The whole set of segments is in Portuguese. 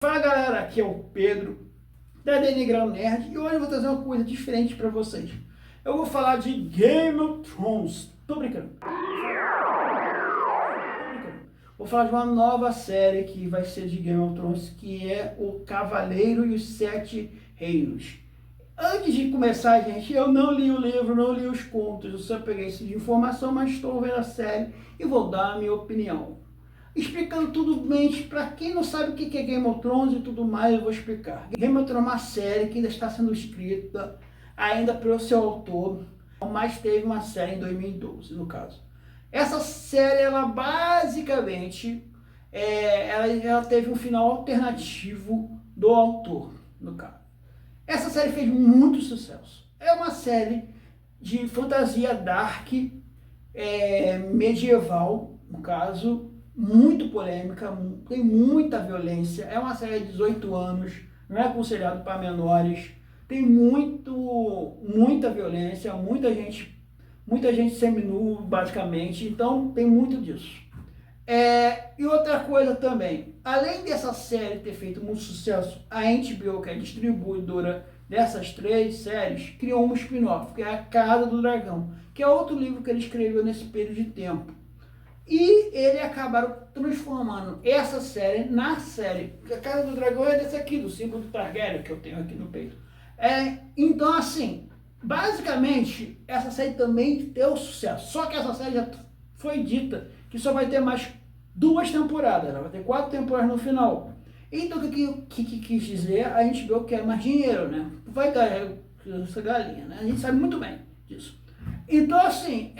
Fala galera, aqui é o Pedro da Denigrão Nerd e hoje eu vou trazer uma coisa diferente pra vocês. Eu vou falar de Game of Thrones. Tô brincando. Vou falar de uma nova série que vai ser de Game of Thrones, que é O Cavaleiro e os Sete Reinos. Antes de começar, gente, eu não li o livro, não li os contos, eu só peguei isso de informação, mas estou vendo a série e vou dar a minha opinião. Explicando tudo bem, para quem não sabe o que é Game of Thrones e tudo mais, eu vou explicar. Game of Thrones é uma série que ainda está sendo escrita, ainda pelo seu autor, mas teve uma série em 2012, no caso. Essa série, ela basicamente, ela teve um final alternativo do autor, no caso. Essa série fez muito sucesso. É uma série de fantasia dark, medieval, no caso, muito polêmica, tem muita violência, é uma série de 18 anos, não é aconselhado para menores, tem muita violência, muita gente seminu, basicamente, então tem muito disso. E outra coisa também, além dessa série ter feito muito sucesso, a HBO, que é a distribuidora dessas três séries, criou um spin-off, que é A Casa do Dragão, que é outro livro que ele escreveu nesse período de tempo. E eles acabaram transformando essa série na série. A Casa do Dragão é desse aqui, do símbolo do Targaryen, que eu tenho aqui no peito. Então, assim, basicamente, essa série também deu sucesso. Só que essa série já foi dita que só vai ter mais 2 temporadas. Ela vai ter 4 temporadas no final. Então, o que quis dizer? A gente viu que quer mais dinheiro, né? Vai ganhar essa galinha, né? A gente sabe muito bem disso. Então, assim,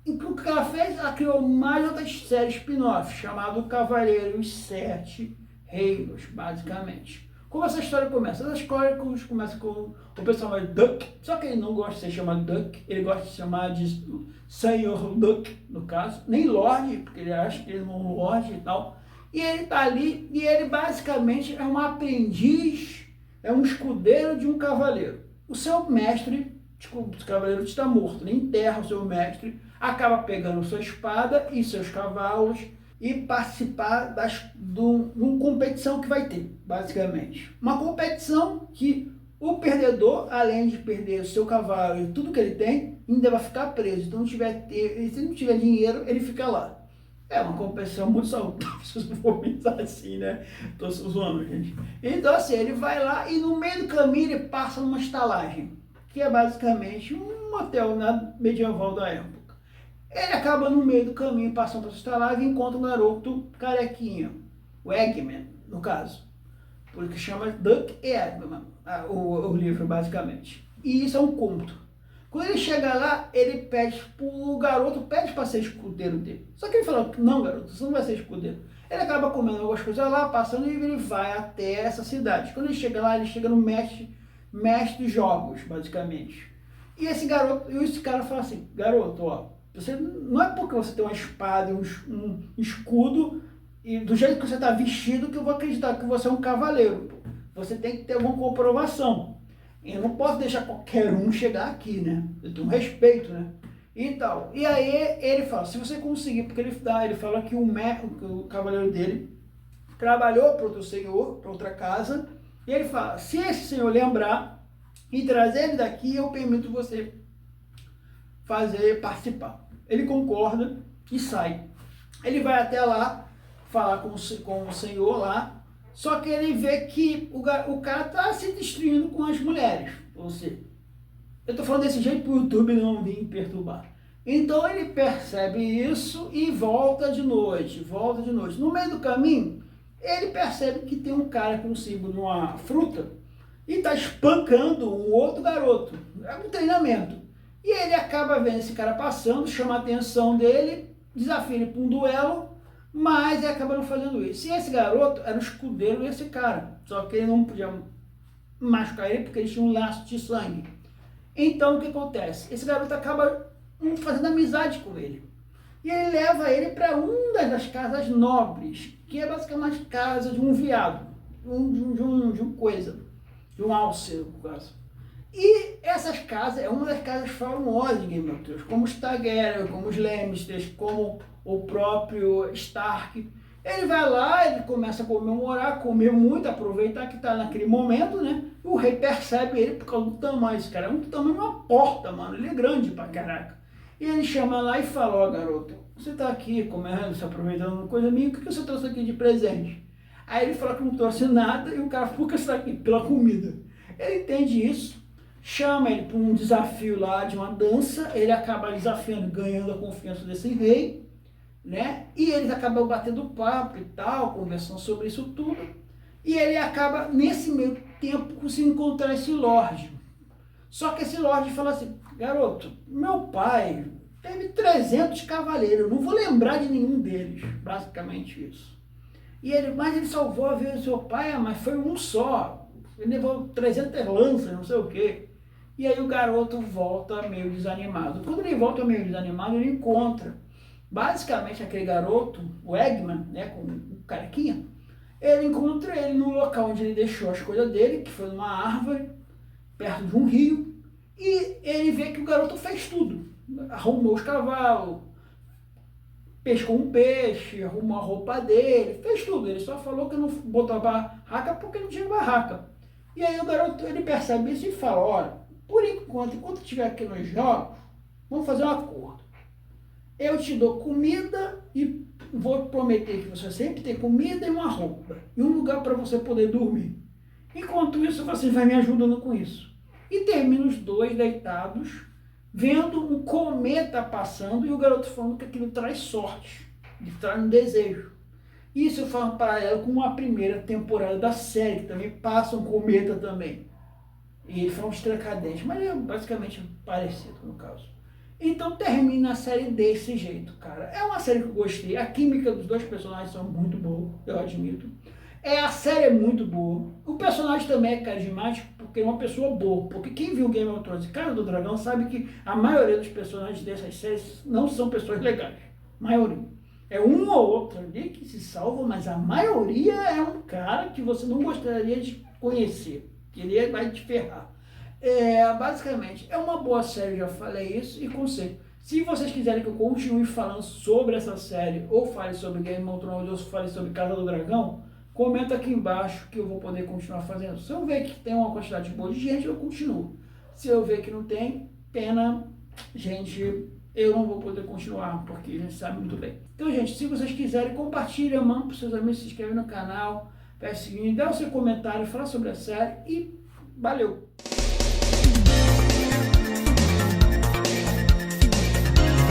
o que ela fez? Ela criou mais outras séries spin-off, chamado O Cavaleiro e os Sete Reinos, basicamente. Como essa história começa? Essa história começa com o personagem Duck, só que ele não gosta de ser chamado Duck, ele gosta de chamar de Senhor Duck, no caso, nem Lorde, porque ele acha que ele não é um Lorde e tal. E ele tá ali, e ele basicamente é um aprendiz, é um escudeiro de um cavaleiro. O seu mestre, o cavaleiro está morto, ele enterra o seu mestre, acaba pegando sua espada e seus cavalos e participar de uma competição que vai ter, basicamente. Uma competição que o perdedor, além de perder o seu cavalo e tudo que ele tem, ainda vai ficar preso. Então, se não tiver dinheiro, ele fica lá. É uma competição muito saudável, se eu for pensar assim, né? Tô zoando, gente. Então, assim, ele vai lá e no meio do caminho ele passa numa estalagem, que é basicamente um hotel medieval da época. Ele acaba no meio do caminho, passando para essa estalagem e encontra um garoto carequinha, o Eggman, no caso. Por isso que chama Duck e Eggman, o livro, basicamente. E isso é um conto. Quando ele chega lá, ele pede, o garoto pede para ser escudeiro dele. Só que ele fala, não garoto, você não vai ser escudeiro. Ele acaba comendo algumas coisas lá, passando e ele vai até essa cidade. Quando ele chega lá, ele chega no mestre dos jogos, basicamente. E esse cara fala assim, garoto, ó, você, não é porque você tem uma espada, um escudo, e do jeito que você está vestido, que eu vou acreditar que você é um cavaleiro. Você tem que ter alguma comprovação. Eu não posso deixar qualquer um chegar aqui, né? Eu tenho um respeito, né? E tal. E aí ele fala, se você conseguir, porque ele fala que o cavaleiro dele trabalhou para outro senhor, para outra casa, e ele fala, se esse senhor lembrar e trazer ele daqui, eu permito você participar. Ele concorda e sai. Ele vai até lá, falar com o senhor lá, só que ele vê que o cara tá se distraindo com as mulheres. Ou seja, eu tô falando desse jeito pro YouTube não vir perturbar. Então ele percebe isso e volta de noite. No meio do caminho, ele percebe que tem um cara com um símbolo numa fruta e tá espancando um outro garoto. É um treinamento. E ele acaba vendo esse cara passando, chama a atenção dele, desafia ele para um duelo, mas ele acaba não fazendo isso. E esse garoto era o escudeiro desse cara, só que ele não podia machucar ele porque ele tinha um laço de sangue. Então o que acontece? Esse garoto acaba fazendo amizade com ele. E ele leva ele para uma das casas nobres, que é basicamente a casa de um viado, de um alce, no caso. E essas casas, é uma das casas famosas de Game of Thrones, como os Targaryen, como os Lannisters, como o próprio Stark. Ele vai lá, ele começa a comemorar, comer muito, aproveitar que tá naquele momento, né? O rei percebe ele por causa do tamanho. Esse cara é um tamanho de uma porta, mano. Ele é grande pra caraca. E ele chama lá e fala, ó, garoto, você tá aqui comendo, se aproveitando uma coisa minha, o que você trouxe aqui de presente? Aí ele fala que não trouxe nada e o cara, por que você tá aqui? Pela comida. Ele entende isso, chama ele para um desafio lá de uma dança, ele acaba desafiando, ganhando a confiança desse rei, né? E eles acabam batendo papo e tal, conversando sobre isso tudo. E ele acaba, nesse meio tempo, conseguindo encontrar esse Lorde. Só que esse Lorde fala assim, garoto, meu pai teve 300 cavaleiros, eu não vou lembrar de nenhum deles, basicamente isso. E ele, mas ele salvou a vida do seu pai, mas foi um só, ele levou 300 lanças, não sei o quê. E aí o garoto volta meio desanimado. Quando ele volta meio desanimado, ele encontra basicamente aquele garoto, o Eggman, né, com o carequinha, ele encontra ele no local onde ele deixou as coisas dele, que foi numa árvore, perto de um rio, e ele vê que o garoto fez tudo. Arrumou os cavalos, pescou um peixe, arrumou a roupa dele, fez tudo. Ele só falou que não botou a barraca porque não tinha barraca. E aí o garoto, ele percebe isso e fala, olha, por enquanto estiver aqui nos jogos, vamos fazer um acordo. Eu te dou comida e vou prometer que você sempre tem comida e uma roupa. E um lugar para você poder dormir. Enquanto isso, você vai me ajudando com isso. E termina os dois deitados, vendo um cometa passando e o garoto falando que aquilo traz sorte, que traz um desejo. Isso faz um paralelo com a primeira temporada da série, que também passa um cometa também. E ele foi um estracadente, mas é basicamente parecido no caso. Então termina a série desse jeito, cara. É uma série que eu gostei. A química dos dois personagens são muito boa, eu admito. A série é muito boa. O personagem também é carismático porque é uma pessoa boa. Porque quem viu Game of Thrones e Casa do Dragão sabe que a maioria dos personagens dessas séries não são pessoas legais. Maioria. É um ou outro ali que se salva, mas a maioria é um cara que você não gostaria de conhecer. Que ele vai te ferrar. Basicamente, é uma boa série, já falei isso, e conselho. Se vocês quiserem que eu continue falando sobre essa série, ou fale sobre Game of Thrones, ou fale sobre Casa do Dragão, comenta aqui embaixo que eu vou poder continuar fazendo. Se eu ver que tem uma quantidade boa de gente, eu continuo. Se eu ver que não tem, pena, gente, eu não vou poder continuar, porque a gente sabe muito bem. Então, gente, se vocês quiserem, compartilha, manda para os seus amigos, se inscreve no canal, peça o seguinte, dá o seu comentário, fala sobre a série e valeu!